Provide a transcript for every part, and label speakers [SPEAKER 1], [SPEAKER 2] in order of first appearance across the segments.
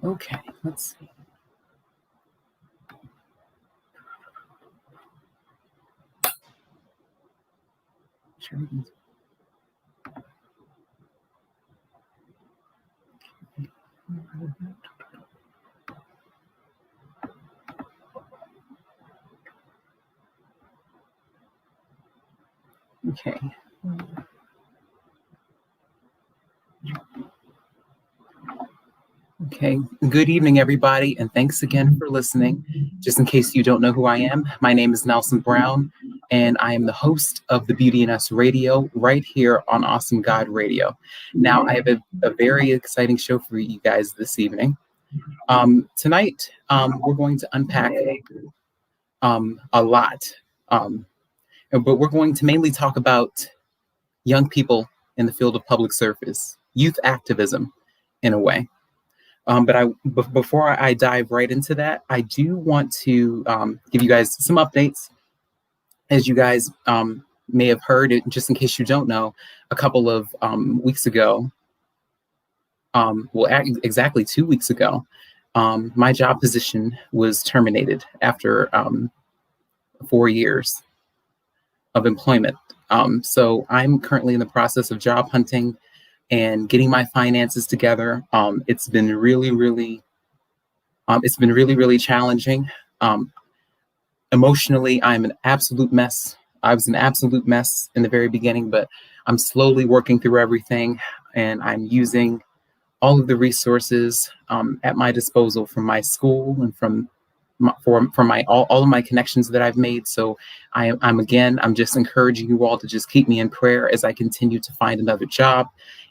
[SPEAKER 1] Okay, let's see. Okay. Okay, good evening, everybody, and thanks again for listening. Just in case you don't know who I am, my name is Nelson Brown, and I am the host of the Beauty and Us Radio right here on Awesome God Radio. Now, I have a very exciting show for you guys this evening. Tonight, we're going to unpack a lot, but we're going to mainly talk about young people in the field of public service, youth activism, in a way. But before I dive right into that, I do want to give you guys some updates. As you guys may have heard, just in case you don't know, a couple of weeks ago, exactly 2 weeks ago, my job position was terminated after 4 years of employment. So I'm currently in the process of job hunting and getting my finances together. It's been really challenging. Emotionally, I'm an absolute mess. I was an absolute mess in the very beginning, but I'm slowly working through everything, and I'm using all of the resources at my disposal from my school and from all of my connections that I've made. So I'm just encouraging you all to just keep me in prayer as I continue to find another job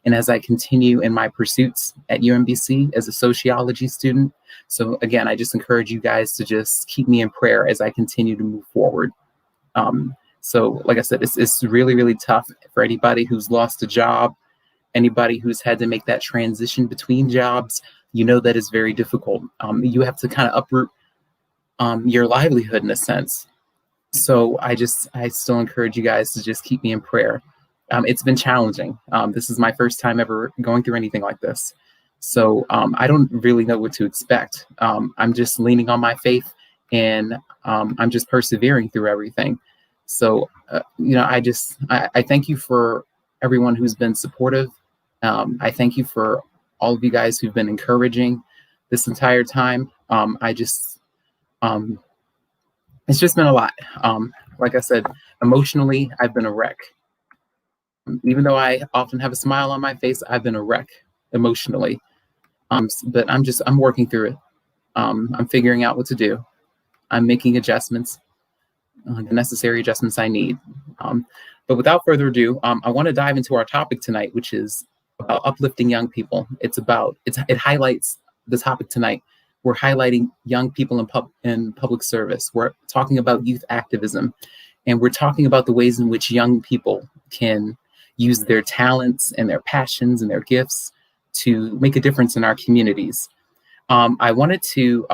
[SPEAKER 1] and as I continue in my pursuits at UMBC as a sociology student. So again, I just encourage you guys to just keep me in prayer as I continue to move forward. So like I said, it's really tough for anybody who's lost a job, anybody who's had to make that transition between jobs. You know that is very difficult. You have to kind of uproot your livelihood in a sense. So I still encourage you guys to just keep me in prayer. It's been challenging. This is my first time ever going through anything like this. So I don't really know what to expect. I'm just leaning on my faith, and I'm just persevering through everything. So, I thank you for everyone who's been supportive. I thank you for all of you guys who've been encouraging this entire time. It's just been a lot. Like I said, emotionally, I've been a wreck. Even though I often have a smile on my face, I've been a wreck emotionally. But I'm working through it. I'm figuring out what to do. I'm making adjustments, the necessary adjustments I need. But without further ado, I want to dive into our topic tonight, which is about uplifting young people. It highlights the topic tonight. We're highlighting young people in public service. We're talking about youth activism, and we're talking about the ways in which young people can use their talents and their passions and their gifts to make a difference in our communities. I wanted to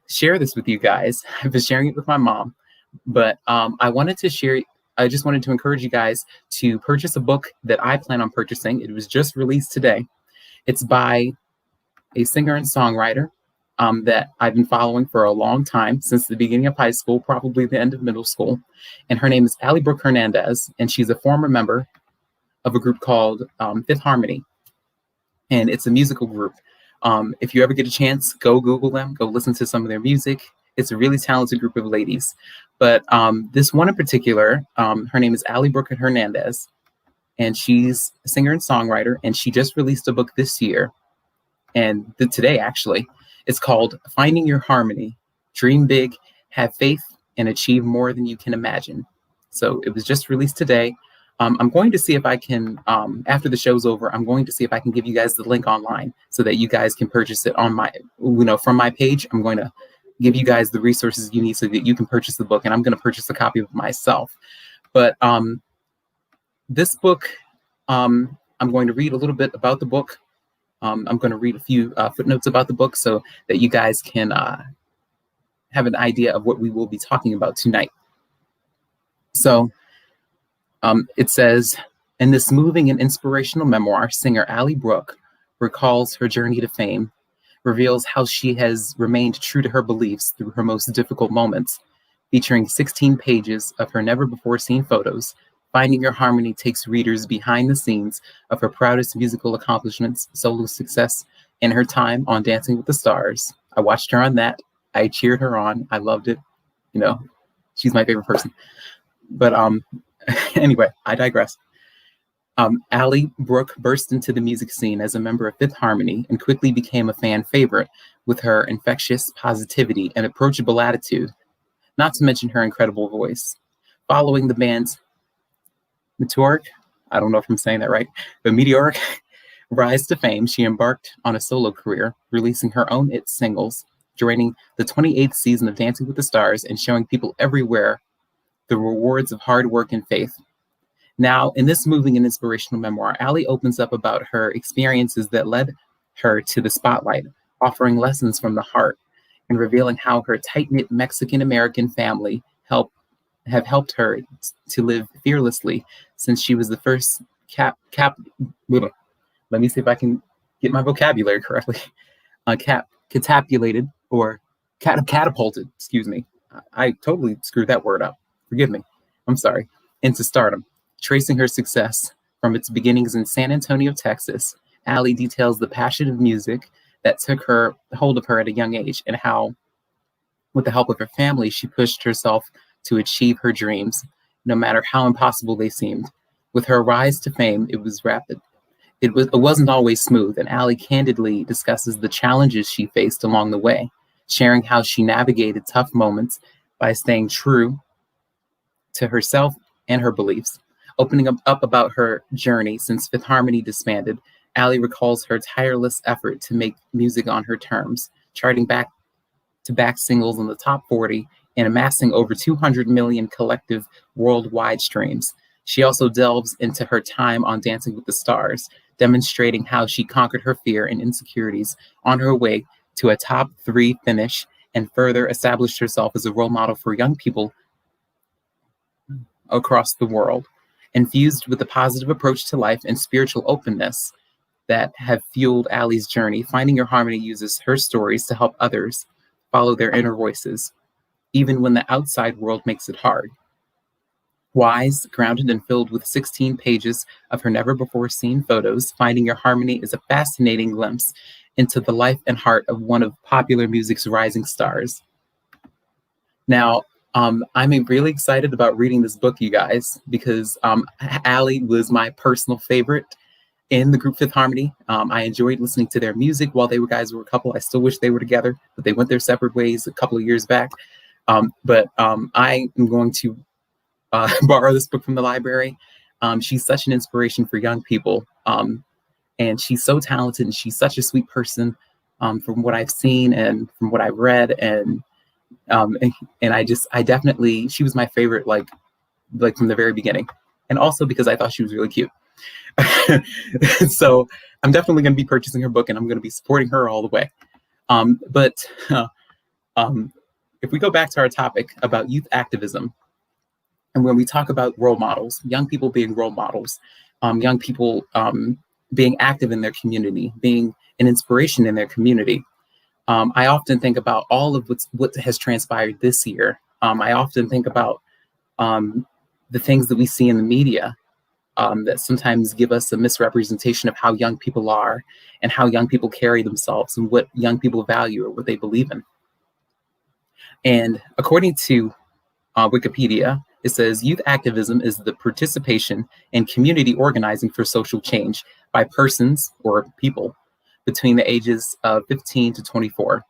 [SPEAKER 1] share this with you guys. I've been sharing it with my mom, but I just wanted to encourage you guys to purchase a book that I plan on purchasing. It was just released today. It's by a singer and songwriter that I've been following for a long time, since the beginning of high school, probably the end of middle school. And her name is Ali Brooke Hernandez, and she's a former member of a group called Fifth Harmony. And it's a musical group. If you ever get a chance, go Google them, go listen to some of their music. It's a really talented group of ladies. But this one in particular, her name is Ali Brooke Hernandez, and she's a singer and songwriter, and she just released a book this year, and today actually. It's called Finding Your Harmony, Dream Big, Have Faith, and Achieve More Than You Can Imagine. So it was just released today. I'm going to see if I can, after the show's over, I'm going to see if I can give you guys the link online so that you guys can purchase it on from my page. I'm going to give you guys the resources you need so that you can purchase the book, and I'm going to purchase a copy of it myself. But this book, I'm going to read a little bit about the book. I'm going to read a few footnotes about the book so that you guys can have an idea of what we will be talking about tonight. So it says, in this moving and inspirational memoir, singer Ali Brooke recalls her journey to fame, reveals how she has remained true to her beliefs through her most difficult moments. Featuring 16 pages of her never-before-seen photos, Finding Your Harmony takes readers behind the scenes of her proudest musical accomplishments, solo success, and her time on Dancing with the Stars. I watched her on that. I cheered her on. I loved it. You know, she's my favorite person. But anyway, I digress. Ally Brooke burst into the music scene as a member of Fifth Harmony and quickly became a fan favorite with her infectious positivity and approachable attitude, not to mention her incredible voice. Following the band's meteoric, I don't know if I'm saying that right, but meteoric rise to fame, she embarked on a solo career, releasing her own hit singles, joining the 28th season of Dancing with the Stars and showing people everywhere the rewards of hard work and faith. Now, in this moving and inspirational memoir, Ally opens up about her experiences that led her to the spotlight, offering lessons from the heart and revealing how her tight-knit Mexican-American family have helped her to live fearlessly since she was the first let me see if I can get my vocabulary correctly. Catapulted, excuse me. I totally screwed that word up. Forgive me. I'm sorry. Into stardom. Tracing her success from its beginnings in San Antonio, Texas, Ally details the passion of music that took her hold of her at a young age and how, with the help of her family, she pushed herself to achieve her dreams, no matter how impossible they seemed. With her rise to fame, it was rapid. It wasn't always smooth, and Ally candidly discusses the challenges she faced along the way, sharing how she navigated tough moments by staying true to herself and her beliefs. Opening up about her journey since Fifth Harmony disbanded, Ally recalls her tireless effort to make music on her terms, charting back-to-back singles in the top 40 and amassing over 200 million collective worldwide streams. She also delves into her time on Dancing with the Stars, demonstrating how she conquered her fear and insecurities on her way to a top 3 finish and further established herself as a role model for young people across the world. Infused with a positive approach to life and spiritual openness that have fueled Ally's journey, Finding Your Harmony uses her stories to help others follow their inner voices, even when the outside world makes it hard. Wise, grounded, and filled with 16 pages of her never-before-seen photos, Finding Your Harmony is a fascinating glimpse into the life and heart of one of popular music's rising stars. Now, I'm really excited about reading this book, you guys, because Ally was my personal favorite in the group Fifth Harmony. I enjoyed listening to their music while they were a couple. I still wish they were together, but they went their separate ways a couple of years back. But I am going to borrow this book from the library. She's such an inspiration for young people, and she's so talented, and she's such a sweet person from what I've seen and from what I've read, and I definitely, she was my favorite, like from the very beginning, and also because I thought she was really cute. So I'm definitely going to be purchasing her book, and I'm going to be supporting her all the way. But if we go back to our topic about youth activism, and when we talk about role models, young people being role models, young people being active in their community, being an inspiration in their community, I often think about all of what has transpired this year. I often think about the things that we see in the media that sometimes give us a misrepresentation of how young people are and how young people carry themselves and what young people value or what they believe in. And according to Wikipedia, it says youth activism is the participation in community organizing for social change by persons or people between the ages of 15 to 24.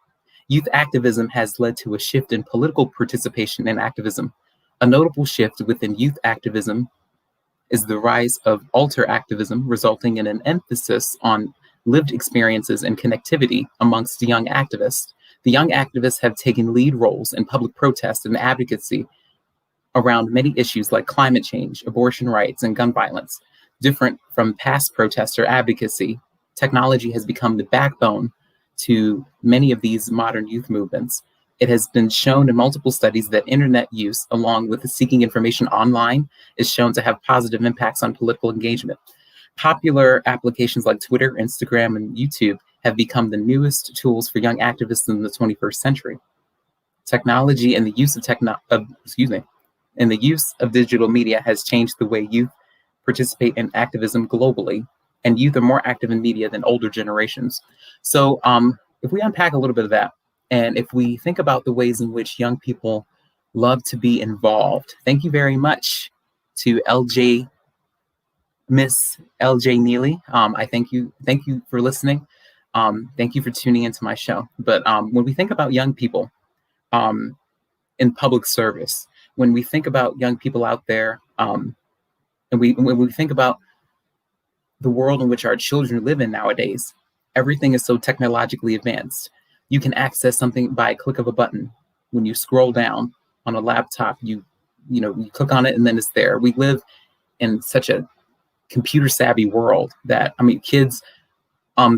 [SPEAKER 1] Youth activism has led to a shift in political participation and activism. A notable shift within youth activism is the rise of alter activism, resulting in an emphasis on lived experiences and connectivity amongst young activists. The young activists have taken lead roles in public protest and advocacy around many issues like climate change, abortion rights, and gun violence. Different from past protest or advocacy, technology has become the backbone to many of these modern youth movements. It has been shown in multiple studies that internet use, along with seeking information online, is shown to have positive impacts on political engagement. Popular applications like Twitter, Instagram, and YouTube have become the newest tools for young activists in the 21st century. Technology and the use of and the use of digital media has changed the way youth participate in activism globally, and youth are more active in media than older generations. So if we unpack a little bit of that, and if we think about the ways in which young people love to be involved, thank you very much to Miss LJ Neely. I thank you for listening. Thank you for tuning into my show. But when we think about young people in public service, when we think about young people out there, and when we think about the world in which our children live in nowadays, everything is so technologically advanced. You can access something by a click of a button. When you scroll down on a laptop, you click on it and then it's there. We live in such a computer savvy world that, I mean, kids,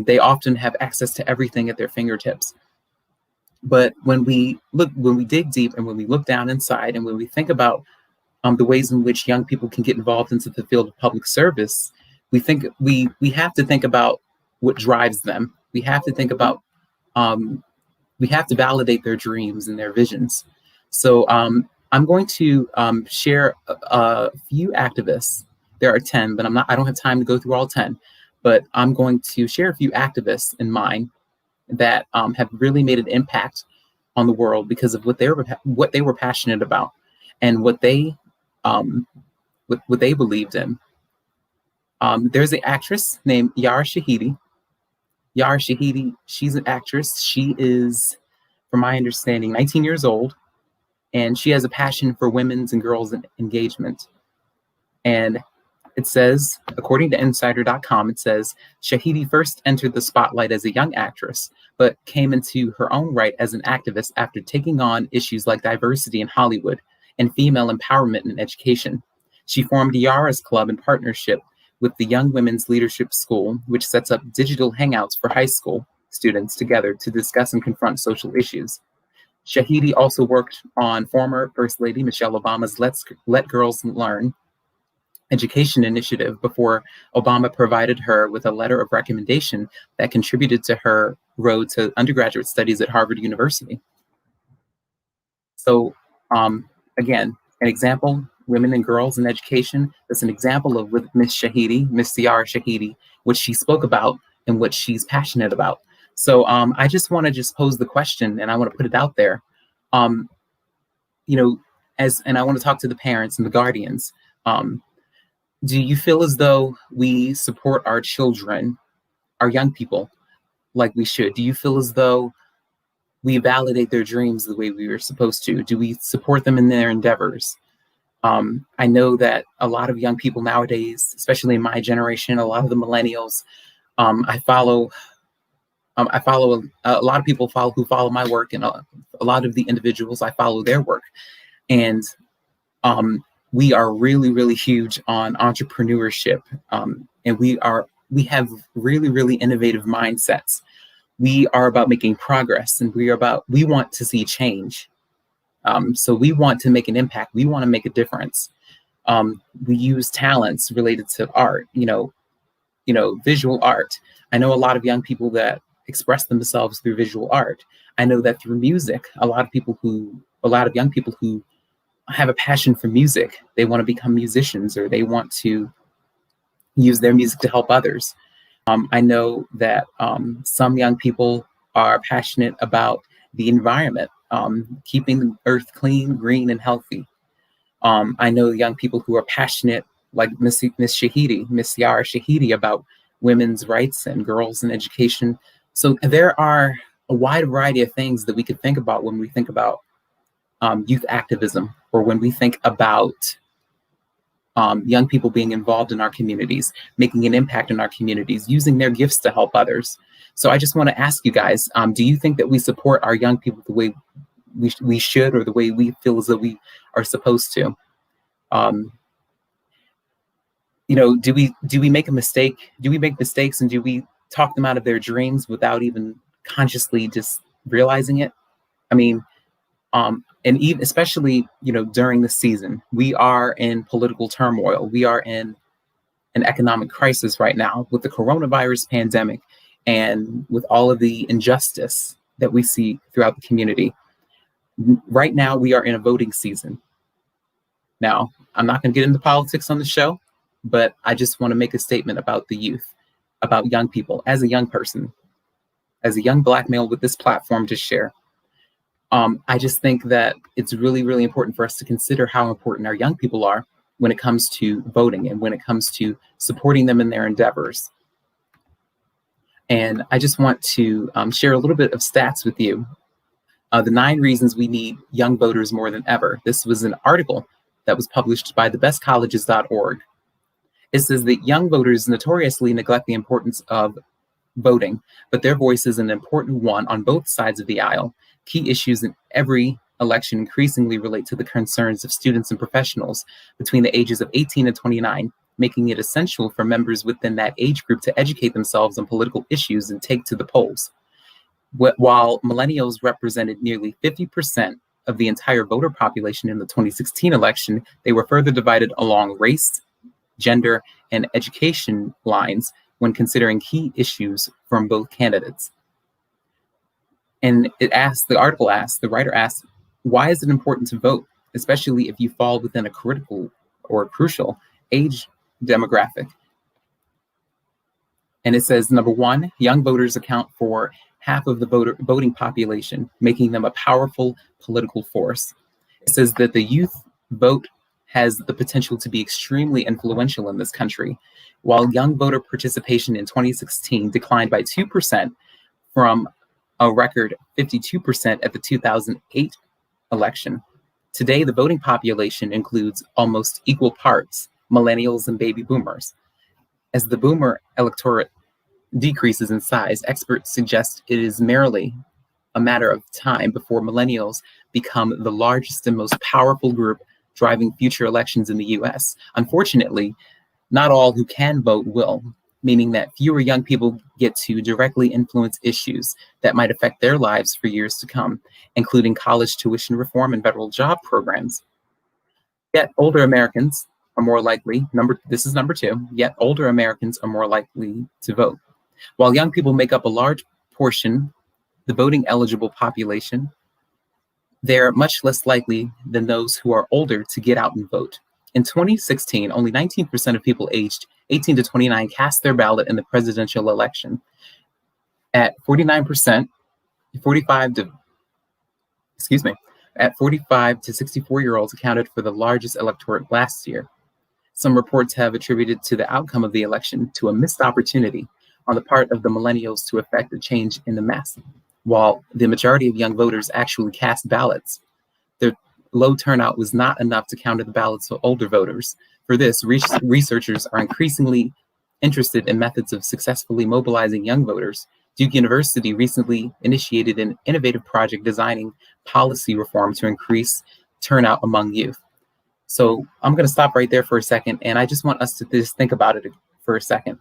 [SPEAKER 1] they often have access to everything at their fingertips. But when we dig deep and when we look down inside and when we think about the ways in which young people can get involved into the field of public service, we have to think about what drives them. We have to think about, we have to validate their dreams and their visions. So I'm going to share a few activists. There are 10, but I don't have time to go through all 10, but I'm going to share a few activists in mind that have really made an impact on the world because of what they were passionate about and what they believed in. There's an actress named Yara Shahidi. Yara Shahidi, she's an actress. She is, from my understanding, 19 years old, and she has a passion for women's and girls' engagement. And it says, according to Insider.com, it says, Shahidi first entered the spotlight as a young actress, but came into her own right as an activist after taking on issues like diversity in Hollywood and female empowerment in education. She formed Yara's Club in partnership with the Young Women's Leadership School, which sets up digital hangouts for high school students together to discuss and confront social issues. Shahidi also worked on former First Lady Michelle Obama's Let Girls Learn education initiative before Obama provided her with a letter of recommendation that contributed to her road to undergraduate studies at Harvard University. So again, an example, women and girls in education, that's an example of with Miss Yara Shahidi, what she spoke about and what she's passionate about. So I just want to pose the question, and I want to put it out there. And I want to talk to the parents and the guardians. Do you feel as though we support our children, our young people, like we should? Do you feel as though we validate their dreams the way we were supposed to? Do we support them in their endeavors? I know that a lot of young people nowadays, especially in my generation, a lot of the millennials, I follow a lot of people who follow my work, and a lot of the individuals, I follow their work. And we are really, really huge on entrepreneurship. And we have really, really innovative mindsets. We are about making progress, and we want to see change. So we want to make an impact. We want to make a difference. We use talents related to art, visual art. I know a lot of young people that express themselves through visual art. I know that through music, a lot of young people who have a passion for music, they want to become musicians, or they want to use their music to help others. I know that some young people are passionate about the environment, keeping the earth clean, green, and healthy. I know young people who are passionate, like Miss Yara Shahidi, about women's rights and girls in education. So there are a wide variety of things that we could think about when we think about youth activism, or when we think about young people being involved in our communities, making an impact in our communities, using their gifts to help others. So I just want to ask you guys, do you think that we support our young people the way we should, or the way we feel as though we are supposed to? Do we make a mistake? Do we make mistakes, and do we talk them out of their dreams without even consciously just realizing it? I mean, and even especially, during the season, we are in political turmoil. We are in an economic crisis right now with the coronavirus pandemic. and with all of the injustice that we see throughout the community. Right now, we are in a voting season. Now, I'm not going to get into politics on the show, but I just want to make a statement about the youth, about young people. As a young person, as a young Black male with this platform to share, I just think that it's really, really important for us to consider how important our young people are when it comes to voting and when it comes to supporting them in their endeavors. And I just want to share a little bit of stats with you. The 9 reasons we need young voters more than ever. This was an article that was published by thebestcolleges.org. It says that young voters notoriously neglect the importance of voting, but their voice is an important one on both sides of the aisle. Key issues in every election increasingly relate to the concerns of students and professionals between the ages of 18 and 29, making it essential for members within that age group to educate themselves on political issues and take to the polls. While millennials represented nearly 50% of the entire voter population in the 2016 election, they were further divided along race, gender, and education lines when considering key issues from both candidates. And the writer asks, why is it important to vote, especially if you fall within a critical or crucial age demographic? And it says, number 1, young voters account for half of the voting population, making them a powerful political force. It says that the youth vote has the potential to be extremely influential in this country. While young voter participation in 2016 declined by 2% from a record 52% at the 2008 election, today the voting population includes almost equal parts millennials and baby boomers. As the boomer electorate decreases in size, experts suggest it is merely a matter of time before millennials become the largest and most powerful group driving future elections in the US. Unfortunately, not all who can vote will, meaning that fewer young people get to directly influence issues that might affect their lives for years to come, including college tuition reform and federal job programs. Yet older Americans are more likely, this is number 2, yet older Americans are more likely to vote. While young people make up a large portion, the voting eligible population, they're much less likely than those who are older to get out and vote. In 2016, only 19% of people aged 18 to 29 cast their ballot in the presidential election. At 45 to 64-year-olds accounted for the largest electorate last year. Some reports have attributed to the outcome of the election to a missed opportunity on the part of the millennials to effect a change in the mass. While the majority of young voters actually cast ballots, their low turnout was not enough to counter the ballots of older voters. For this, researchers are increasingly interested in methods of successfully mobilizing young voters. Duke University recently initiated an innovative project designing policy reform to increase turnout among youth. So I'm going to stop right there for a second, and I just want us to just think about it for a second.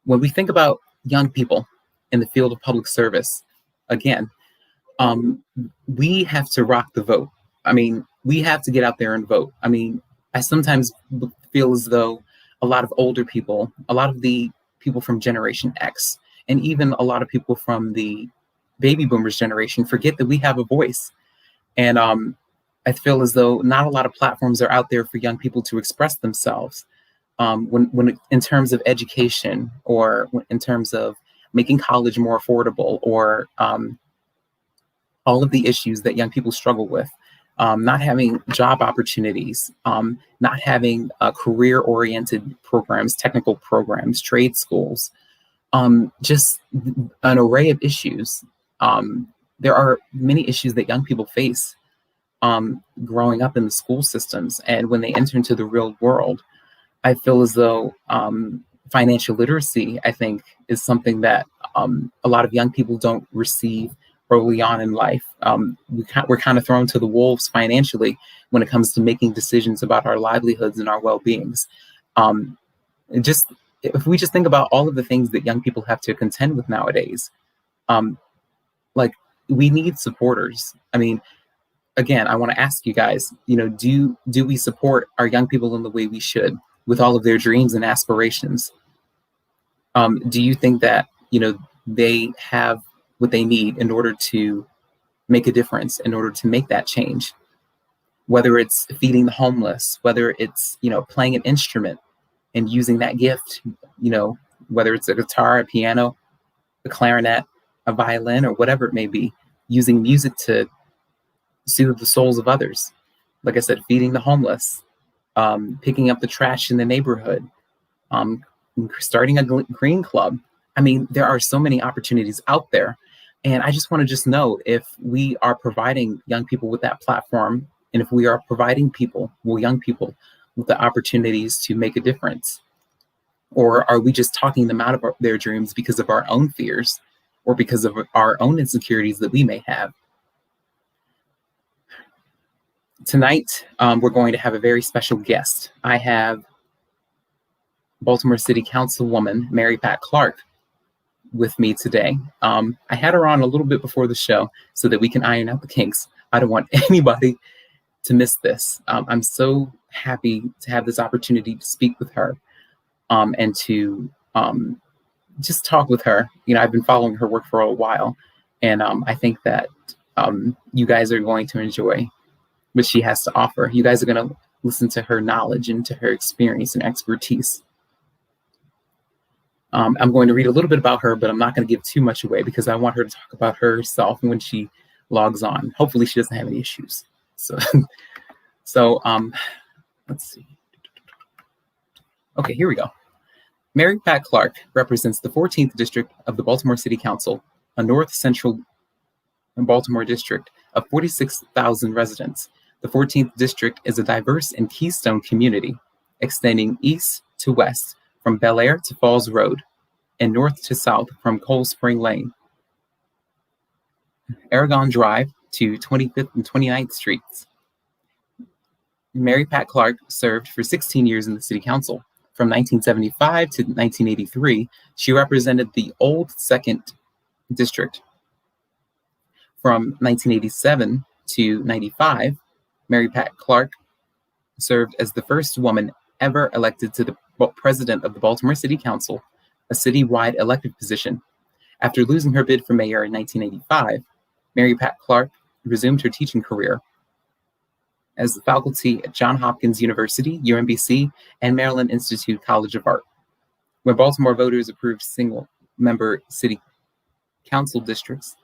[SPEAKER 1] When we think about young people in the field of public service, again, we have to rock the vote. I mean, we have to get out there and vote. I mean, I sometimes feel as though a lot of older people, a lot of the people from Generation X, and even a lot of people from the baby boomers generation forget that we have a voice. And I feel as though not a lot of platforms are out there for young people to express themselves. When in terms of education, or in terms of making college more affordable, or all of the issues that young people struggle with, not having job opportunities, not having career-oriented programs, technical programs, trade schools, just an array of issues. There are many issues that young people face growing up in the school systems, and when they enter into the real world, I feel as though financial literacy, I think, is something that a lot of young people don't receive early on in life. We're kind of thrown to the wolves financially when it comes to making decisions about our livelihoods and our well-beings. If we just think about all of the things that young people have to contend with nowadays, like, we need supporters. I mean, again, I want to ask you guys, do we support our young people in the way we should, with all of their dreams and aspirations? Do you think that they have what they need in order to make a difference, in order to make that change. Whether it's feeding the homeless, whether it's, playing an instrument and using that gift, whether it's a guitar, a piano, a clarinet, a violin, or whatever it may be, using music to soothe the souls of others. Like I said, feeding the homeless, picking up the trash in the neighborhood, starting a green club. I mean, there are so many opportunities out there. And I just want to know if we are providing young people with that platform, and if we are providing young people with the opportunities to make a difference. Or are we just talking them out of their dreams because of our own fears or because of our own insecurities that we may have? Tonight, we're going to have a very special guest. I have Baltimore City Councilwoman Mary Pat Clarke with me today. I had her on a little bit before the show so that we can iron out the kinks. I don't want anybody to miss this. I'm so happy to have this opportunity to speak with her and to just talk with her. I've been following her work for a while, and I think that you guys are going to enjoy what she has to offer. You guys are going to listen to her knowledge and to her experience and expertise. I'm going to read a little bit about her, but I'm not going to give too much away because I want her to talk about herself when she logs on. Hopefully she doesn't have any issues. So let's see. Okay, here we go. Mary Pat Clarke represents the 14th District of the Baltimore City Council, a north central Baltimore district of 46,000 residents. The 14th District is a diverse and keystone community, extending east to west from Bel Air to Falls Road, and north to south from Cold Spring Lane, Aragon Drive to 25th and 29th Streets. Mary Pat Clarke served for 16 years in the City Council. From 1975 to 1983, she represented the old 2nd District. From 1987 to 95, Mary Pat Clarke served as the first woman ever elected to the president of the Baltimore City Council, a citywide elected position. After losing her bid for mayor in 1985, Mary Pat Clarke resumed her teaching career as the faculty at Johns Hopkins University, UMBC, and Maryland Institute College of Art. When Baltimore voters approved single-member city council districts,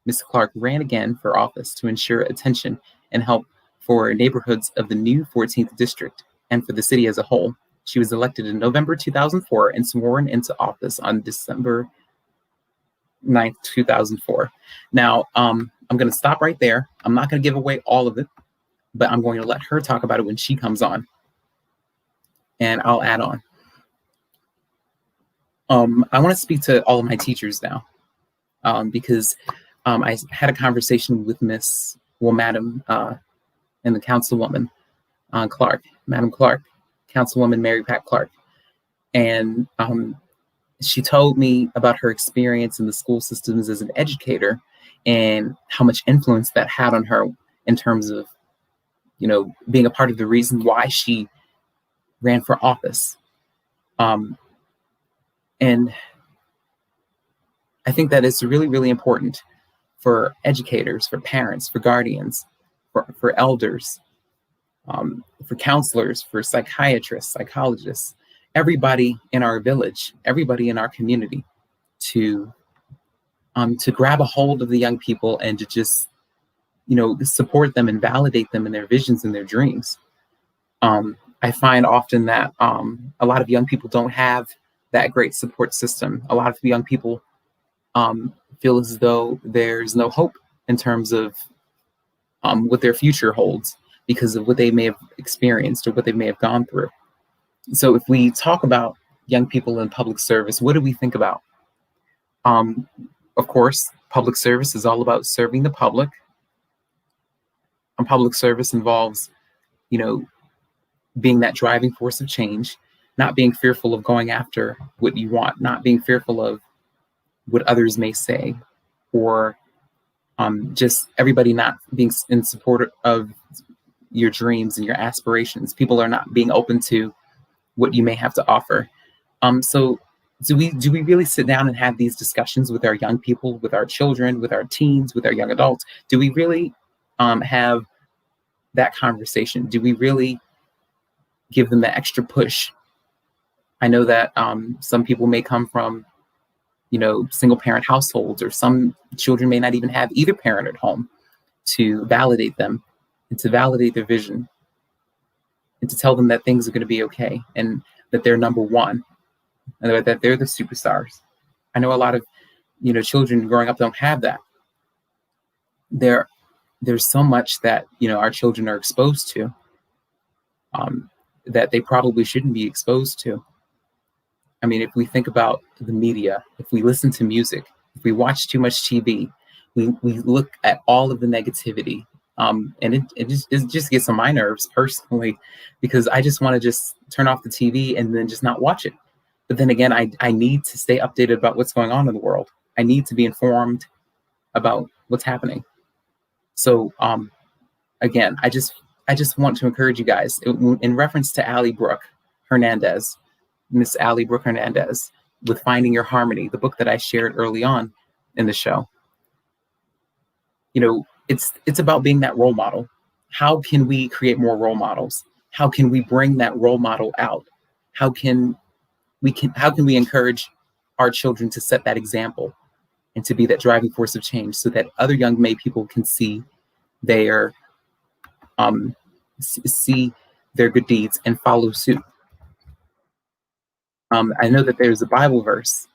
[SPEAKER 1] Ms. Clarke ran again for office to ensure attention and help for neighborhoods of the new 14th District and for the city as a whole. She was elected in November 2004 and sworn into office on December 9th, 2004. Now, I'm going to stop right there. I'm not going to give away all of it, but I'm going to let her talk about it when she comes on. And I'll add on. I want to speak to all of my teachers now because I had a conversation with Madam and the Councilwoman Clarke, Madam Clarke, Councilwoman Mary Pat Clarke. And she told me about her experience in the school systems as an educator and how much influence that had on her in terms of, being a part of the reason why she ran for office. And I think that it's really, really important for educators, for parents, for guardians, for elders, for counselors, for psychiatrists, psychologists, everybody in our village, everybody in our community to grab a hold of the young people and to just, support them and validate them in their visions and their dreams. I find often that a lot of young people don't have that great support system. A lot of young people feel as though there's no hope in terms of what their future holds because of what they may have experienced or what they may have gone through. So if we talk about young people in public service, what do we think about? Of course, public service is all about serving the public. And public service involves, being that driving force of change, not being fearful of going after what you want, not being fearful of what others may say, or just everybody not being in support of your dreams and your aspirations. People are not being open to what you may have to offer. So Do we really sit down and have these discussions with our young people, with our children, with our teens, with our young adults? Do we really have that conversation? Do we really give them the extra push? I know that some people may come from, single parent households, or some children may not even have either parent at home to validate them and to validate their vision and to tell them that things are going to be okay and that they're number one and that they're the superstars. I know a lot of, children growing up don't have that. There's so much that, our children are exposed to that they probably shouldn't be exposed to. I mean, if we think about the media, if we listen to music, if we watch too much TV, we look at all of the negativity. And it just gets on my nerves personally, because I just want to just turn off the TV and then just not watch it. But then again, I need to stay updated about what's going on in the world. I need to be informed about what's happening. So again, I just want to encourage you guys in reference to Miss Allie Brooke Hernandez, with Finding Your Harmony, the book that I shared early on in the show. It's about being that role model. How can we create more role models? How can we bring that role model out? How can we encourage our children to set that example and to be that driving force of change, so that other young May people can see their good deeds and follow suit? I know that there's a Bible verse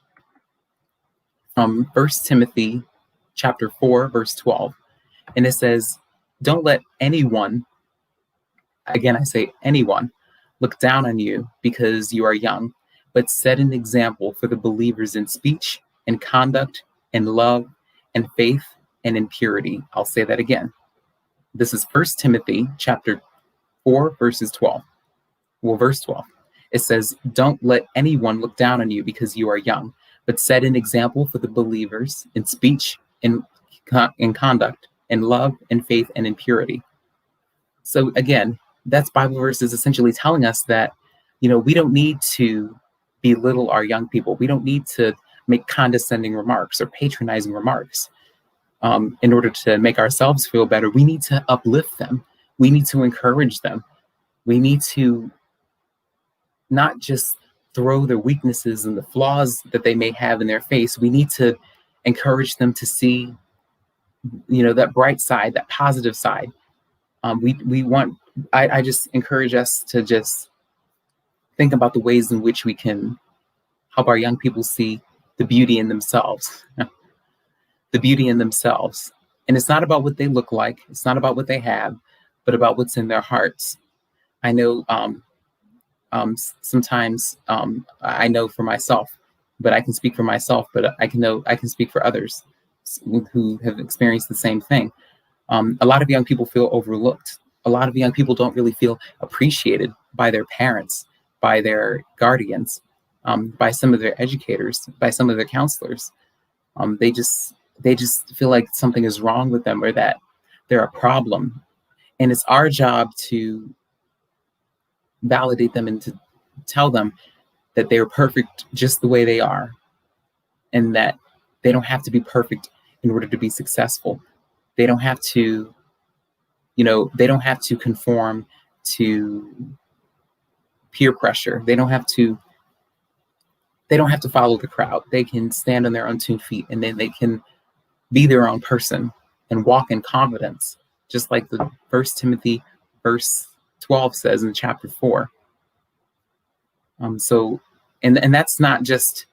[SPEAKER 1] from 1 Timothy chapter 4, verse 12. And it says, "Don't let anyone," again, I say anyone, "look down on you because you are young, but set an example for the believers in speech and conduct and love and faith and in purity." I'll say that again. This is 1 Timothy chapter 4, verses 12. Well, verse 12. It says, "Don't let anyone look down on you because you are young, but set an example for the believers in speech, in conduct, in love, and faith, and in purity." So again, that's Bible verses essentially telling us that, we don't need to belittle our young people. We don't need to make condescending remarks or patronizing remarks in order to make ourselves feel better. We need to uplift them. We need to encourage them. We need to not just throw their weaknesses and the flaws that they may have in their face. We need to encourage them to see, that bright side, that positive side. I just encourage us to just think about the ways in which we can help our young people see the beauty in themselves. The beauty in themselves. And it's not about what they look like. It's not about what they have, but about what's in their hearts. I know sometimes I know for myself, but I can speak for myself, but I can speak for others who have experienced the same thing. A lot of young people feel overlooked. A lot of young people don't really feel appreciated by their parents, by their guardians, by some of their educators, by some of their counselors. They just feel like something is wrong with them, or that they're a problem. And it's our job to validate them and to tell them that they're perfect just the way they are, and that they don't have to be perfect in order to be successful. They don't have to, conform to peer pressure. They don't have to follow the crowd. They can stand on their own 2 feet, and then they can be their own person and walk in confidence, just like the 1 Timothy verse 12 says in chapter 4. And that's not just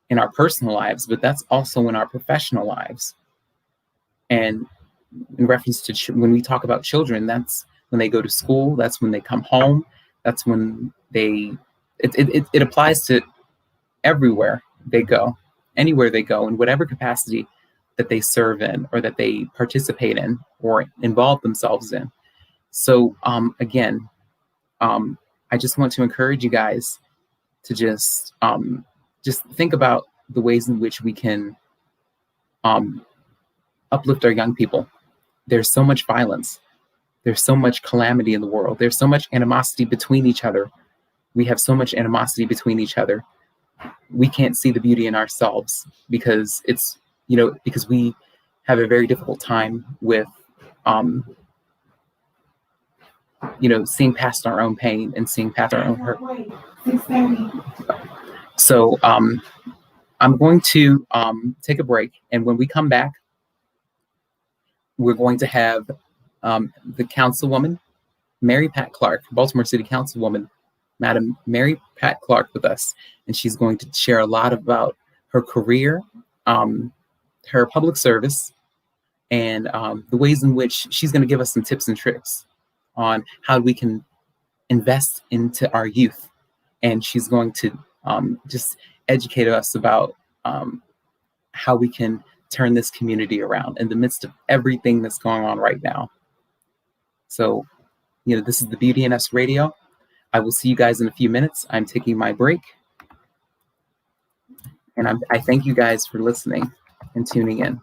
[SPEAKER 1] in our personal lives, but that's also in our professional lives. And in reference to when we talk about children, that's when they go to school, that's when they come home, that's when it applies to everywhere they go, anywhere they go, in whatever capacity that they serve in, or that they participate in, or involve themselves in. So again, I just want to encourage you guys to just think about the ways in which we can uplift our young people. There's so much violence. There's so much calamity in the world. There's so much animosity between each other. We have so much animosity between each other. we can't see the beauty in ourselves because it's, because we have a very difficult time with, seeing past our own pain and seeing past our own hurt. So I'm going to take a break, and when we come back, we're going to have the Councilwoman, Mary Pat Clarke, Baltimore City Councilwoman, Madam Mary Pat Clarke, with us, and she's going to share a lot about her career, her public service, and the ways in which she's going to give us some tips and tricks on how we can invest into our youth. And she's going to just educate us about how we can turn this community around in the midst of everything that's going on right now. So, this is the Beauty in Us Radio. I will see you guys in a few minutes. I'm taking my break. And I thank you guys for listening and tuning in.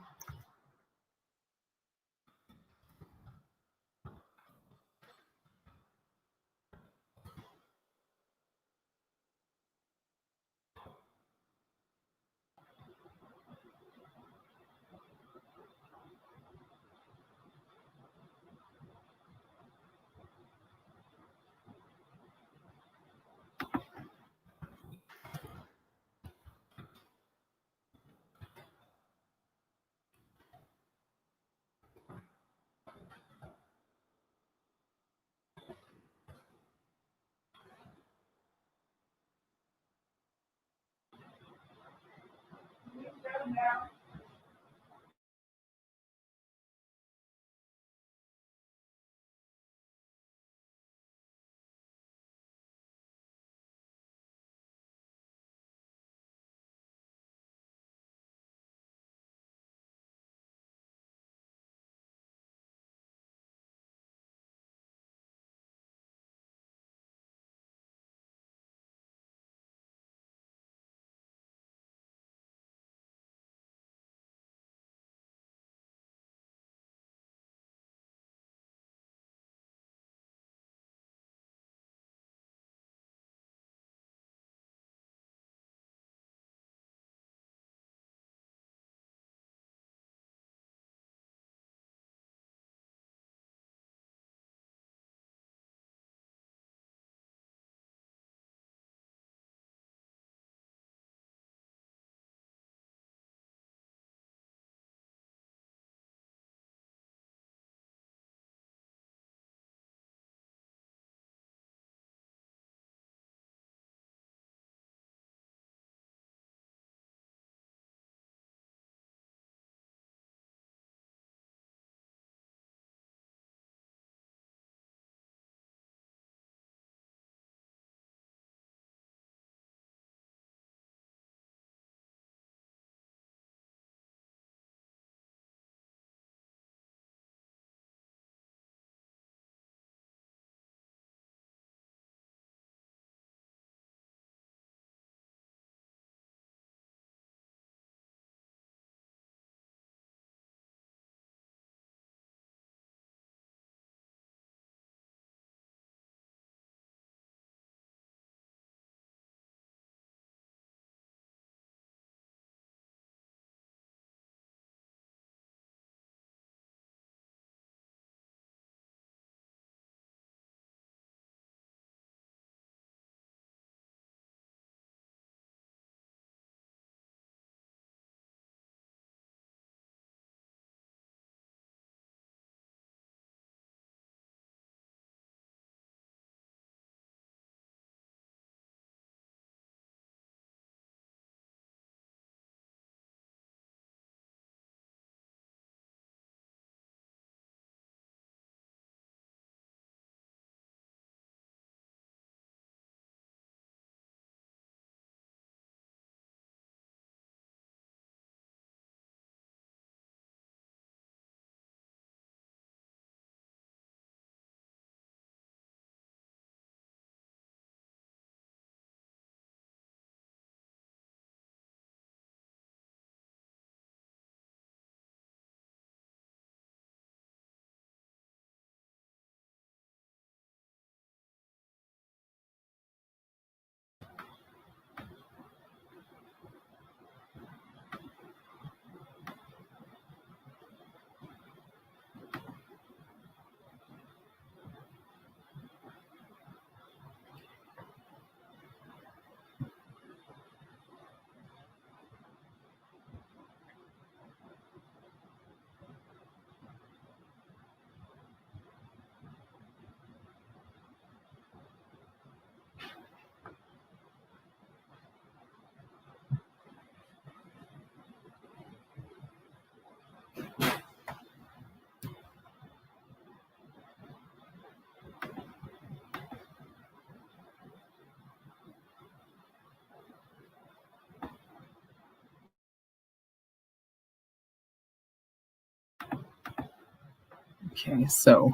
[SPEAKER 1] Okay, so,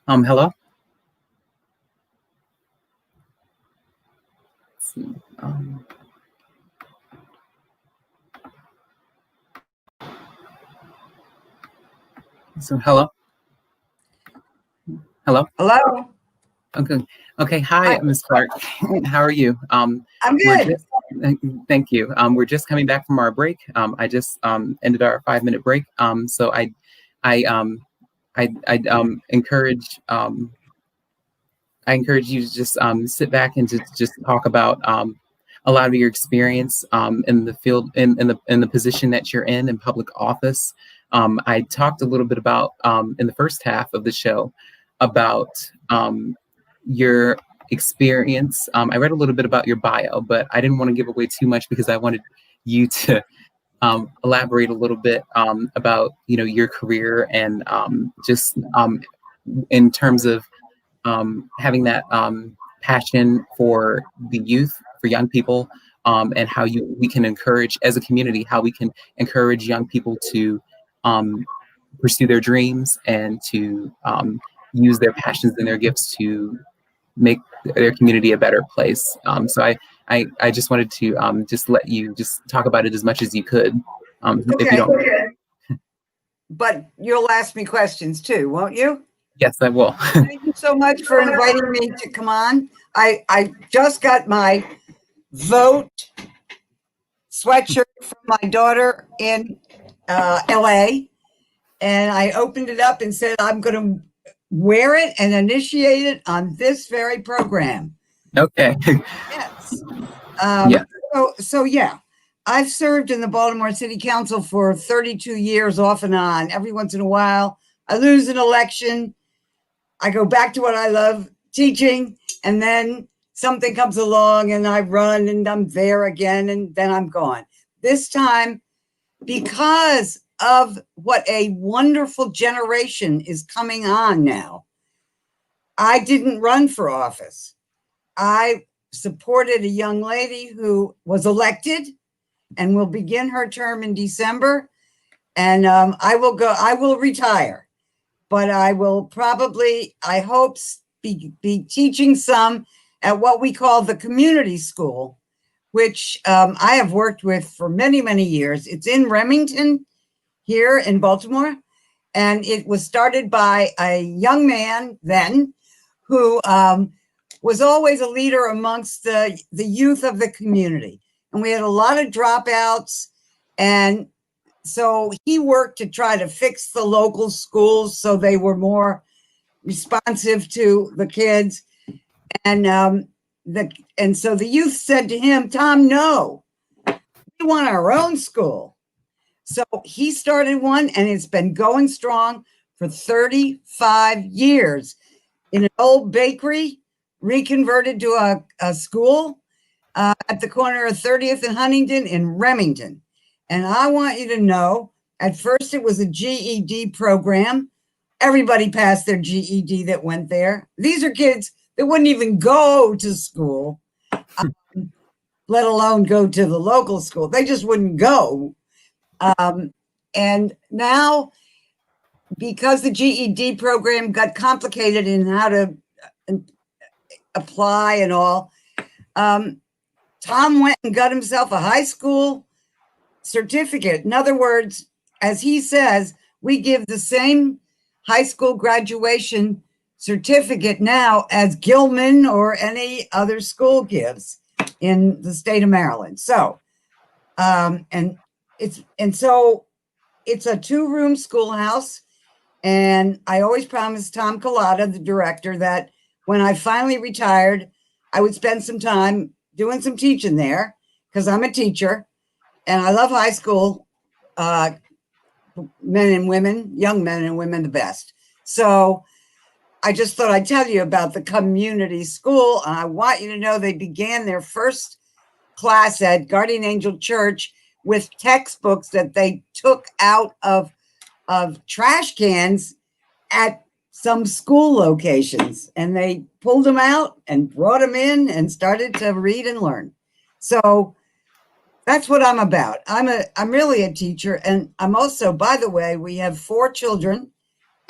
[SPEAKER 1] hello. Let's see. So, hello. Hello.
[SPEAKER 2] Hello.
[SPEAKER 1] Okay. Okay. Hi, Ms. Clarke. How are you?
[SPEAKER 2] I'm
[SPEAKER 1] We're
[SPEAKER 2] good.
[SPEAKER 1] just, thank you. We're just coming back from our break. I just ended our 5-minute break. So I encourage I encourage you to just sit back and to just talk about a lot of your experience in the field, in the position that you're in public office. I talked a little bit about in the first half of the show about your experience. I read a little bit about your bio, but I didn't want to give away too much because I wanted you to elaborate a little bit about your career and just in terms of having that passion for the youth, for young people, and how we can encourage, as a community, how we can encourage young people to pursue their dreams and to use their passions and their gifts to make their community a better place. So I just wanted to just let you just talk about it as much as you could, if you don't.
[SPEAKER 2] But you'll ask me questions too, won't you?
[SPEAKER 1] Yes, I will.
[SPEAKER 2] Thank you so much for inviting me to come on. I just got my vote sweatshirt from my daughter in LA, and I opened it up and said I'm going to wear it and initiate it on this very program.
[SPEAKER 1] Okay.
[SPEAKER 2] Yes.
[SPEAKER 1] Yeah.
[SPEAKER 2] So yeah, I've served in the Baltimore City Council for 32 years off and on. Every once in a while, I lose an election. I go back to what I love, teaching, and then something comes along and I run and I'm there again and then I'm gone. This time, because of what a wonderful generation is coming on now, I didn't run for office. I supported a young lady who was elected and will begin her term in December. And I will retire, but I will probably, I hope, be teaching some at what we call the community school, which I have worked with for many, many years. It's in Remington here in Baltimore. And it was started by a young man then who was always a leader amongst the youth of the community. And we had a lot of dropouts. And so he worked to try to fix the local schools so they were more responsive to the kids. And so the youth said to him, Tom, no, we want our own school. So he started one, and it's been going strong for 35 years in an old bakery, reconverted to a school at the corner of 30th and Huntington in Remington. And I want you to know, at first it was a GED program. Everybody passed their GED that went there. These are kids that wouldn't even go to school, let alone go to the local school. They just wouldn't go. And now, because the GED program got complicated in how to apply and all, Tom went and got himself a high school certificate. In other words, as he says, we give the same high school graduation certificate now as Gilman or any other school gives in the state of Maryland. So, so it's a 2-room schoolhouse. And I always promised Tom Collada, the director, that when I finally retired, I would spend some time doing some teaching there, because I'm a teacher and I love high school men and women, young men and women, the best. So I just thought I'd tell you about the community school. And I want you to know they began their first class at Guardian Angel Church with textbooks that they took out of trash cans at some school locations, and they pulled them out and brought them in and started to read and learn. So that's what I'm about. I'm really a teacher, and I'm also, by the way, we have 4 children,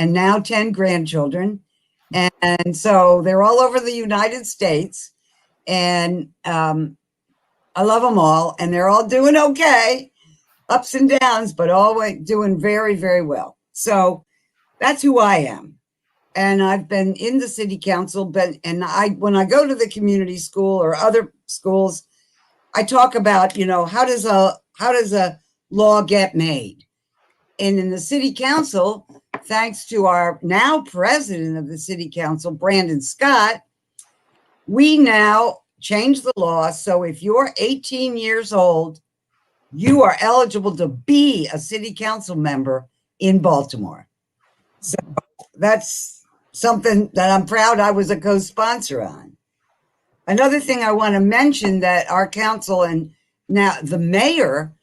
[SPEAKER 2] and now 10 grandchildren. And so they're all over the United States. And I love them all. And they're all doing okay, ups and downs, but always doing very, very well. So that's who I am. And I've been in the city council, but when I go to the community school or other schools, I talk about, how does a law get made? And in the city council, thanks to our now president of the city council, Brandon Scott, we now change the law. So if you're 18 years old, you are eligible to be a city council member in Baltimore. So that's something that I'm proud I was a co-sponsor on. Another thing I want to mention that our council and now the mayor,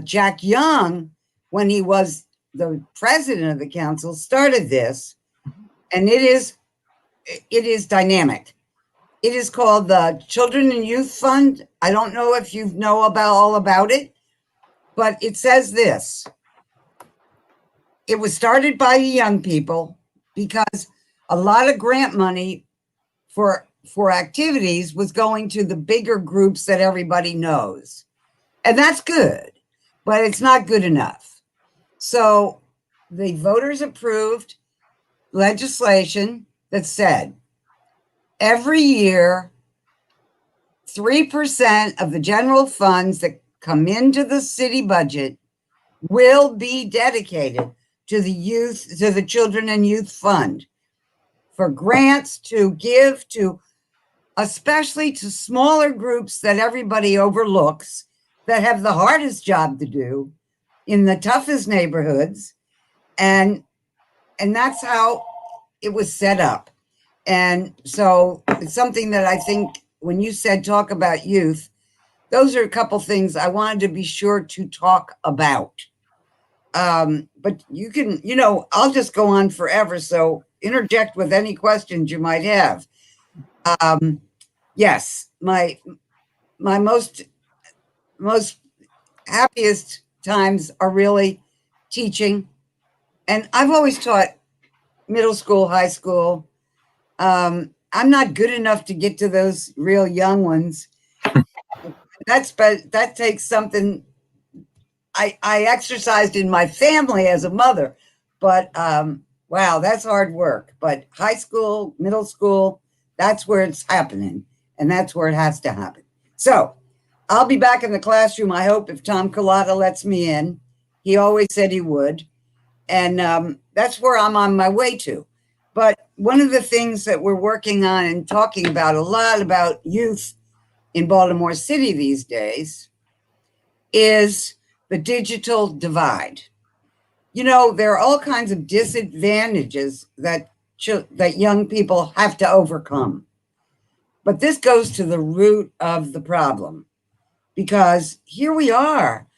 [SPEAKER 2] Jack Young, when he was the president of the council, started this, and it is dynamic. It is called the Children and Youth Fund. I don't know if you know all about it, but it says this. It was started by young people because a lot of grant money for activities was going to the bigger groups that everybody knows. And that's good, but it's not good enough. So the voters approved legislation that said every year, 3% of the general funds that come into the city budget will be dedicated to the Children and Youth Fund for grants to give to, especially to smaller groups that everybody overlooks, that have the hardest job to do in the toughest neighborhoods. And that's how it was set up. And so it's something that I think when you said talk about youth, those are a couple things I wanted to be sure to talk about. But you can, I'll just go on forever. So interject with any questions you might have. Yes, my most happiest times are really teaching. And I've always taught middle school, high school. I'm not good enough to get to those real young ones. That takes something I exercised in my family as a mother, but wow, that's hard work. But high school, middle school, that's where it's happening, and that's where it has to happen. So I'll be back in the classroom, I hope, if Tom Collada lets me in. He always said he would. And that's where I'm on my way to. But one of the things that we're working on and talking about a lot about youth in Baltimore City these days is the digital divide. There are all kinds of disadvantages that young people have to overcome. But this goes to the root of the problem, because here we are.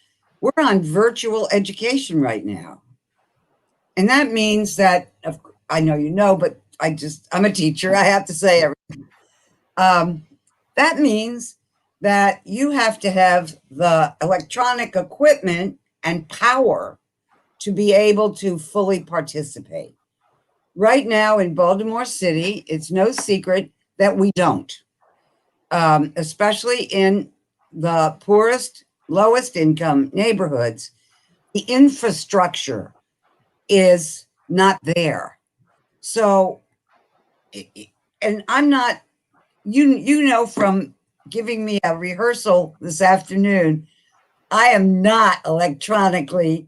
[SPEAKER 2] We're on virtual education right now. And that means that, I know but I'm a teacher. I have to say everything. That means that you have to have the electronic equipment and power to be able to fully participate. Right now in Baltimore City, it's no secret that we don't, especially in the poorest, lowest income neighborhoods. The infrastructure is not there. So, and I'm not, from giving me a rehearsal this afternoon, I am not electronically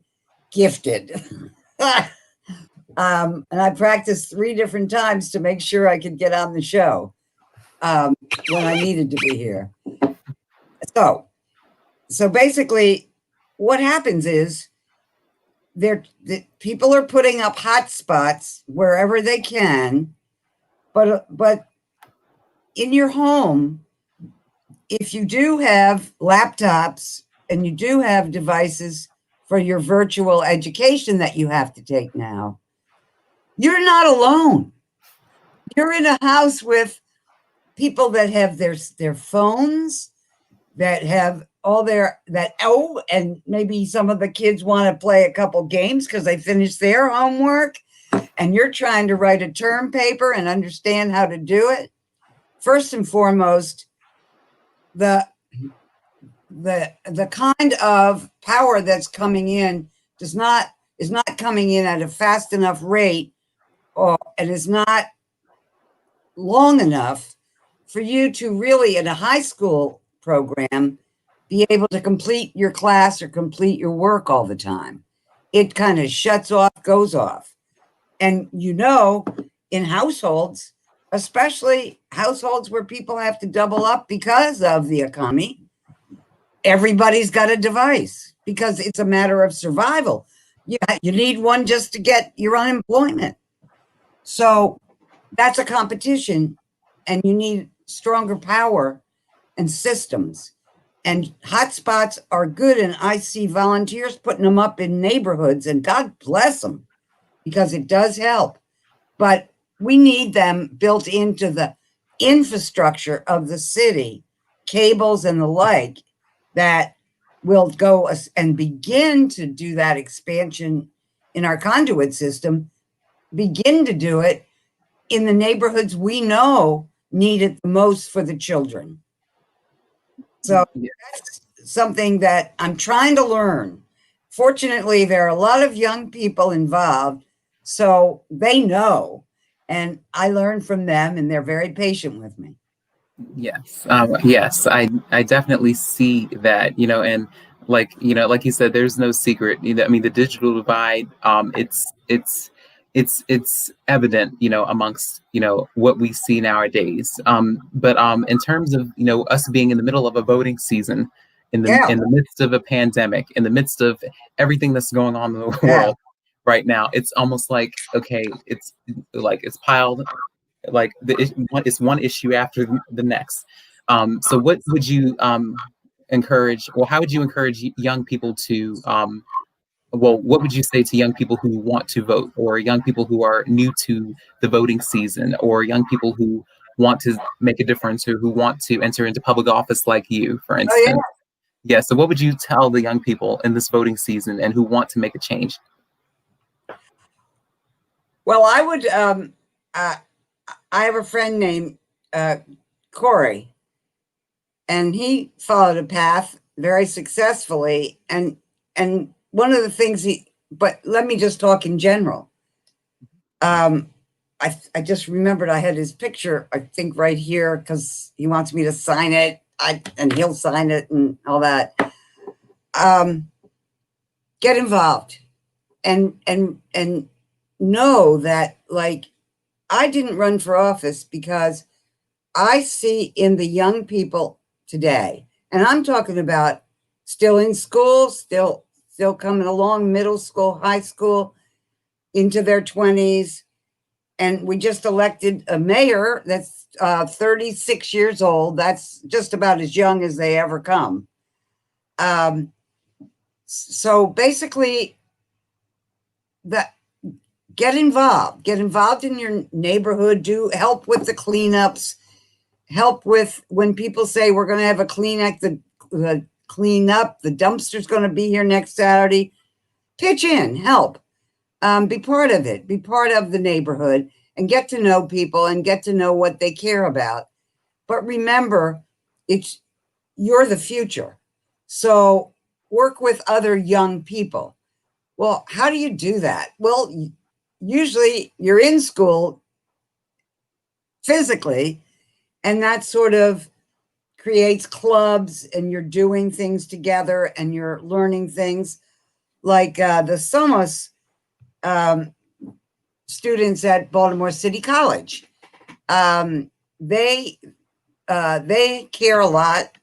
[SPEAKER 2] gifted. And I practiced 3 different times to make sure I could get on the show when I needed to be here. So basically what happens is people are putting up hotspots wherever they can, but in your home, if you do have laptops and you do have devices for your virtual education that you have to take now, you're not alone. You're in a house with people that have their phones, that have all and maybe some of the kids want to play a couple games because they finished their homework. and you're trying to write a term paper and understand how to do it, first and foremost, the kind of power that's coming in is not coming in at a fast enough rate, and is not long enough for you to really, in a high school program, be able to complete your class or complete your work all the time. It kind of shuts off, goes off. And in households, especially households where people have to double up because of the economy, everybody's got a device because it's a matter of survival. You need one just to get your unemployment. So that's a competition, and you need stronger power and systems. And hotspots are good, and I see volunteers putting them up in neighborhoods, and God bless them, because it does help. But we need them built into the infrastructure of the city, cables and the like, that will go and begin to do that expansion in our conduit system, begin to do it in the neighborhoods we know need it the most for the children. So that's something that I'm trying to learn. Fortunately, there are a lot of young people involved, so they know, and I learn from them, and they're very patient with me.
[SPEAKER 1] Yes, yes, I definitely see that, and like you said, there's no secret. I mean, the digital divide, it's evident, amongst what we see nowadays. But in terms of us being in the middle of a voting season, in the midst of a pandemic, in the midst of everything that's going on in the world right now, it's almost like, okay, it's piled. Like it's one issue after the next. So what would you encourage, or how would you encourage young people to what would you say to young people who want to vote, or young people who are new to the voting season, or young people who want to make a difference, or who want to enter into public office like you, for instance? Yeah, so what would you tell the young people in this voting season and who want to make a change?
[SPEAKER 2] Well, I would I have a friend named Corey, and he followed a path very successfully. And one of the things but let me just talk in general. I just remembered I had his picture, I think, right here, because he wants me to sign it. And he'll sign it and all that. Get involved and know that, like, I didn't run for office because I see in the young people today, and I'm talking about still in school, still coming along, middle school, high school, into their 20s. And we just elected a mayor that's 36 years old. That's just about as young as they ever come. So basically, get involved in your neighborhood, do help with the cleanups, help with when people say we're going to have a cleanup, the dumpster's going to be here next Saturday. Pitch in, help, be part of it, be part of the neighborhood, and get to know people and get to know what they care about. But remember, you're the future. So work with other young people. Well, how do you do that? Well, usually you're in school physically, and that sort of creates clubs, and you're doing things together, and you're learning things like the Somos students at Baltimore City College. They care a lot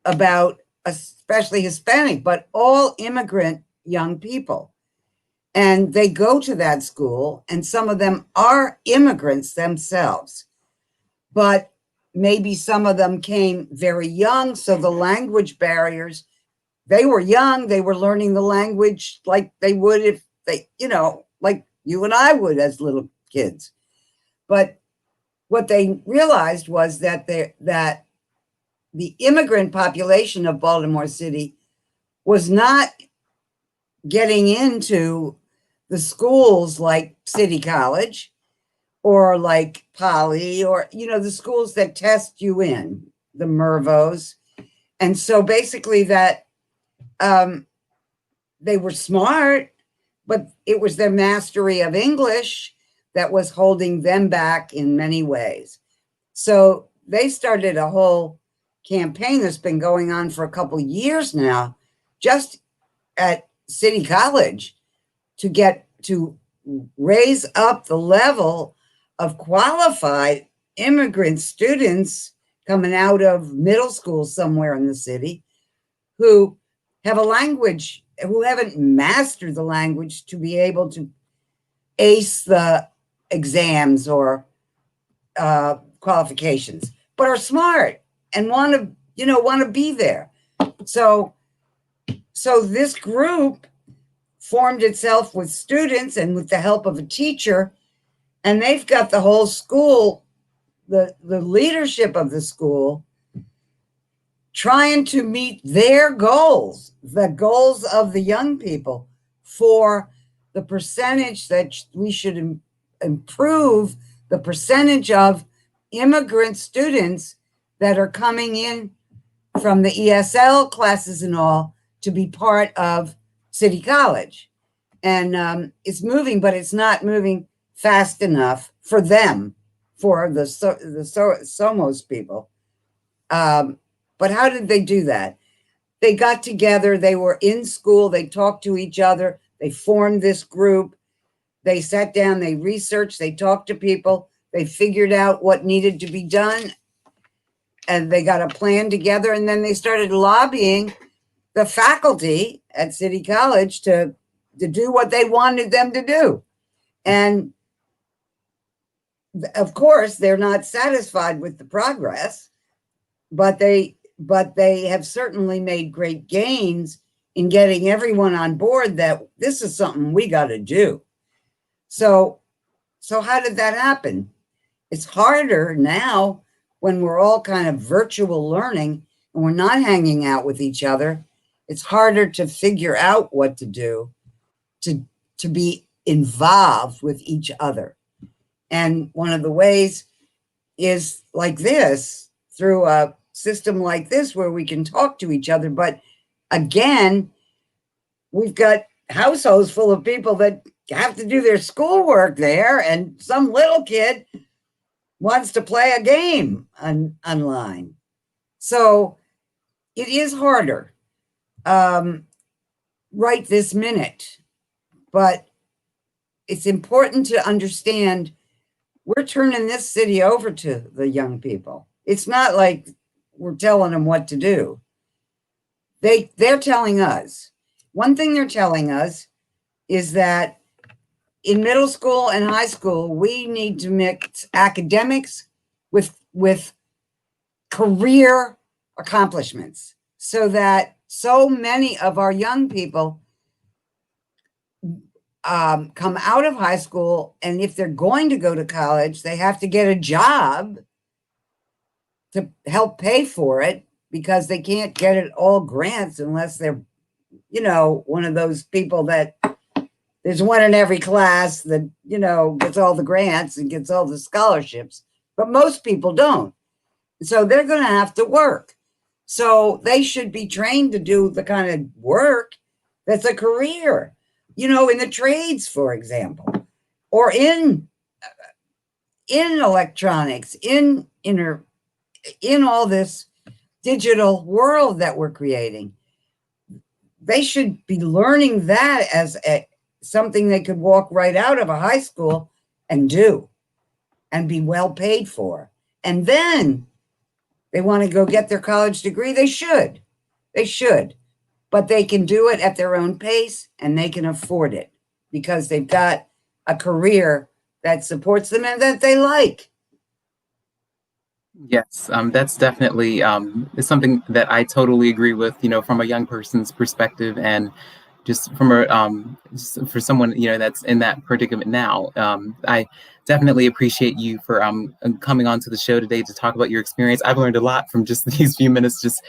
[SPEAKER 2] about, especially Hispanic, but all immigrant young people. And they go to that school, and some of them are immigrants themselves. But maybe some of them came very young, so the language barriers, they were young, they were learning the language like they would if they, like you and I would as little kids. But what they realized was that the immigrant population of Baltimore City was not getting into the schools like City College or like Poly, or, the schools that test you in, the Mervos. And so basically that they were smart, but it was their mastery of English that was holding them back in many ways. So they started a whole campaign that's been going on for a couple of years now, just at City College, to raise up the level of qualified immigrant students coming out of middle school somewhere in the city who have a language, who haven't mastered the language to be able to ace the exams or qualifications, but are smart and want to be there. So this group formed itself with students and with the help of a teacher, and they've got the whole school, the leadership of the school, trying to meet their goals, the goals of the young people, for the percentage that we should improve the percentage of immigrant students that are coming in from the ESL classes and all to be part of City College. And it's moving, but it's not moving fast enough for them, for the Somos people. But how did they do that? They got together, they were in school, they talked to each other, they formed this group, they sat down, they researched, they talked to people, they figured out what needed to be done, and they got a plan together, and then they started lobbying the faculty at City College to do what they wanted them to do. And of course, they're not satisfied with the progress, but they have certainly made great gains in getting everyone on board that this is something we got to do. So how did that happen? It's harder now when we're all kind of virtual learning and we're not hanging out with each other. It's harder to figure out what to do to be involved with each other. And one of the ways is like this, through a system like this where we can talk to each other. But again, we've got households full of people that have to do their schoolwork there, and some little kid wants to play a game online. So it is harder right this minute, but it's important to understand we're turning this city over to the young people. It's not like we're telling them what to do. They're telling us. One thing they're telling us is that in middle school and high school, we need to mix academics with career accomplishments, so that so many of our young people come out of high school, and if they're going to go to college, they have to get a job to help pay for it, because they can't get it all grants unless they're, one of those people that there's one in every class that, gets all the grants and gets all the scholarships, but most people don't. So they're going to have to work. So they should be trained to do the kind of work that's a career, in the trades, for example, or in electronics, in all this digital world that we're creating. They should be learning that as something they could walk right out of a high school and do and be well paid for. And then they want to go get their college degree. They should, but they can do it at their own pace, and they can afford it because they've got a career that supports them and that they like.
[SPEAKER 1] Yes, that's definitely is something that I totally agree with, from a young person's perspective, and just from for someone, that's in that predicament now. I definitely appreciate you for coming onto the show today to talk about your experience. I've learned a lot from just these few minutes, just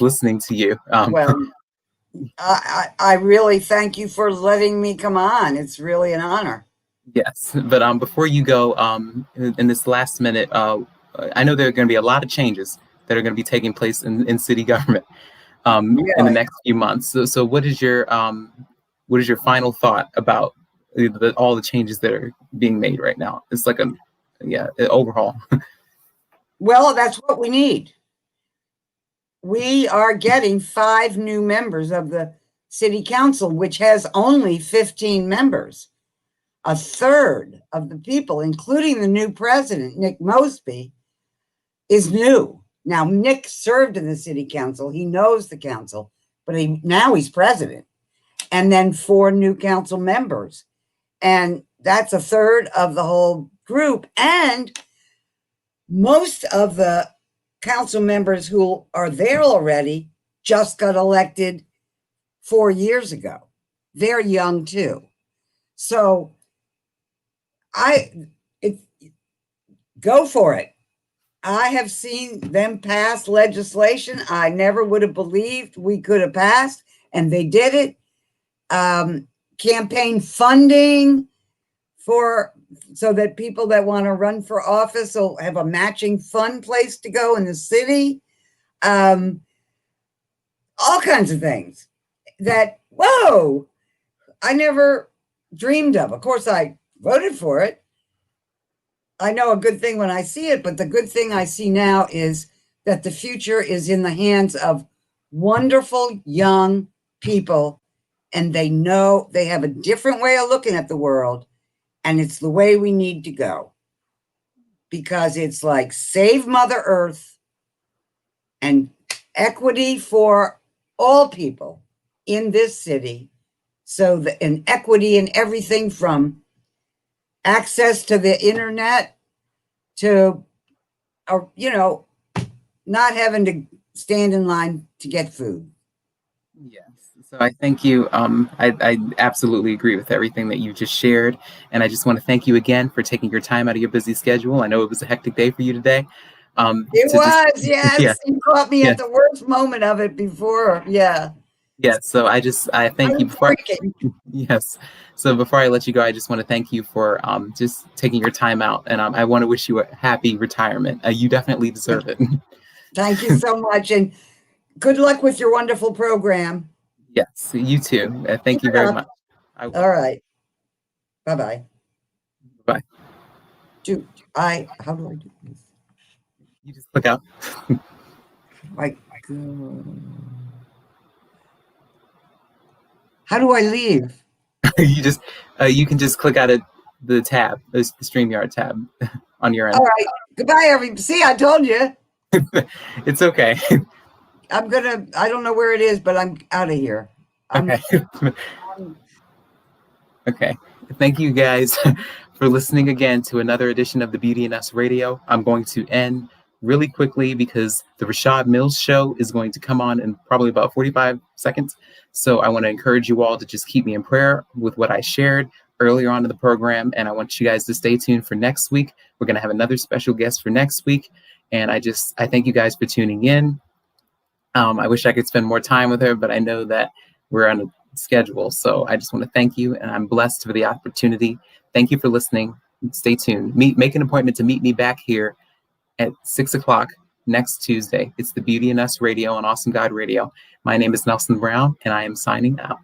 [SPEAKER 1] listening to you.
[SPEAKER 2] Well, I really thank you for letting me come on. It's really an honor.
[SPEAKER 1] Yes, but before you go, in this last minute, I know there are going to be a lot of changes that are going to be taking place in city government in the
[SPEAKER 2] Really.
[SPEAKER 1] next few months. So what is your final thought about all the changes that are being made right now? It's like an overhaul.
[SPEAKER 2] Well, that's what we need. We are getting 5 new members of the city council, which has only 15 members. A third of the people, including the new president, Nick Mosby, is new. Now, Nick served in the city council. He knows the council, but now he's president. And then 4 new council members. And that's a third of the whole group. And most of the council members who are there already just got elected 4 years ago. They're young too. So go for it. I have seen them pass legislation I never would have believed we could have passed, and they did it. Campaign funding so that people that want to run for office will have a matching fund place to go in the city. All kinds of things that, whoa, I never dreamed of. Of course, I voted for it. I know a good thing when I see it, but the good thing I see now is that the future is in the hands of wonderful young people, and they know they have a different way of looking at the world, and it's the way we need to go, because it's like save Mother Earth and equity for all people in this city. So and equity in everything from access to the internet to, not having to stand in line to get food.
[SPEAKER 1] Yes. So I thank you. I absolutely agree with everything that you just shared. And I just want to thank you again for taking your time out of your busy schedule. I know it was a hectic day for you today.
[SPEAKER 2] It was, yes.
[SPEAKER 1] Yeah,
[SPEAKER 2] You caught me
[SPEAKER 1] yeah,
[SPEAKER 2] at the worst moment of it before. Yeah.
[SPEAKER 1] yeah. So I thank you
[SPEAKER 2] I'm
[SPEAKER 1] before.
[SPEAKER 2] freaking.
[SPEAKER 1] Yes. So before I let you go, I just want to thank you for just taking your time out. And I want to wish you a happy retirement. You definitely deserve it.
[SPEAKER 2] Thank you so much. And good luck with your wonderful program.
[SPEAKER 1] Yes. You too. Thank
[SPEAKER 2] Keep
[SPEAKER 1] you
[SPEAKER 2] it
[SPEAKER 1] very
[SPEAKER 2] up.
[SPEAKER 1] much. I will.
[SPEAKER 2] All right. Bye-bye.
[SPEAKER 1] Bye.
[SPEAKER 2] How do I do this?
[SPEAKER 1] You just click out.
[SPEAKER 2] Like, how do I leave?
[SPEAKER 1] You just you can just click out of the tab, the StreamYard tab on your end.
[SPEAKER 2] All right. Goodbye, everybody. See, I told you.
[SPEAKER 1] It's okay.
[SPEAKER 2] I don't know where it is, but I'm out of here.
[SPEAKER 1] Okay. Okay. Thank you guys for listening again to another edition of the Beauty and Us Radio. I'm going to end really quickly because the Rashad Mills show is going to come on in probably about 45 seconds. So I want to encourage you all to just keep me in prayer with what I shared earlier on in the program. And I want you guys to stay tuned for next week. We're going to have another special guest for next week. And I thank you guys for tuning in. I wish I could spend more time with her, but I know that we're on a schedule. So I just want to thank you, and I'm blessed for the opportunity. Thank you for listening. Stay tuned. Make an appointment to meet me back here at 6:00 next Tuesday. It's the Beauty and Us Radio on Awesome God Radio. My name is Nelson Brown, and I am signing out.